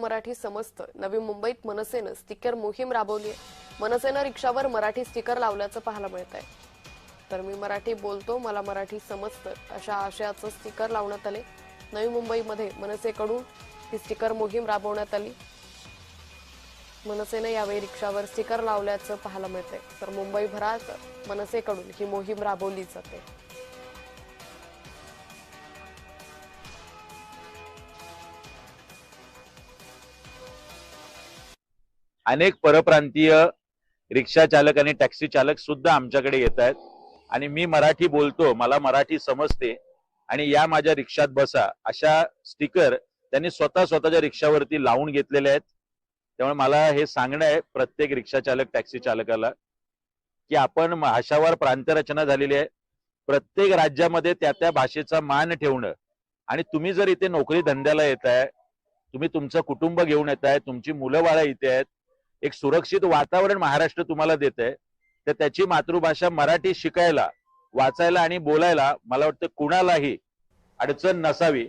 मराठी समजतं. नवी मुंबईत मनसेनं स्टिकर मोहीम राबवली आहे. मनसेनं रिक्षावर मराठी स्टिकर लावल्याचं पाहायला मिळत आहे. तर मी मराठी बोलतो, मला मराठी समजतं अशा आशयाचं स्टिकर लावण्यात आले. नवी मुंबईमध्ये मनसेकडून ही स्टिकर मोहीम राबवण्यात आली. मनसेनं यावेळी रिक्षावर स्टिकर लावल्याचं पाहायला मिळतंय. तर मुंबईभरात मनसेकडून ही मोहीम राबवली जाते. अनेक परप्रांतीय रिक्षा चालक आणि टॅक्सी चालक सुद्धा आमच्याकडे येत आहेत आणि मी मराठी बोलतो, मला मराठी समजते आणि या माझ्या रिक्षात बसा अशा स्टिकर त्यांनी स्वतःच्या रिक्षावरती लावून घेतलेले आहेत. त्यामुळे मला हे सांगणं आहे प्रत्येक रिक्षा चालक टॅक्सी चालकाला की आपण भाषावार प्रांतरचना झालेली आहे. प्रत्येक राज्यामध्ये त्या भाषेचा मान ठेवणं आणि तुम्ही जर इथे नोकरी धंद्याला येताय, तुम्ही तुमचं कुटुंब घेऊन येताय, तुमची मुलं बाळं इथे आहेत, एक सुरक्षित वातावरण महाराष्ट्र तुम्हाला देत आहे, तर त्याची मातृभाषा मराठी शिकायला, वाचायला आणि बोलायला मला वाटतं कुणालाही अडचण नसावी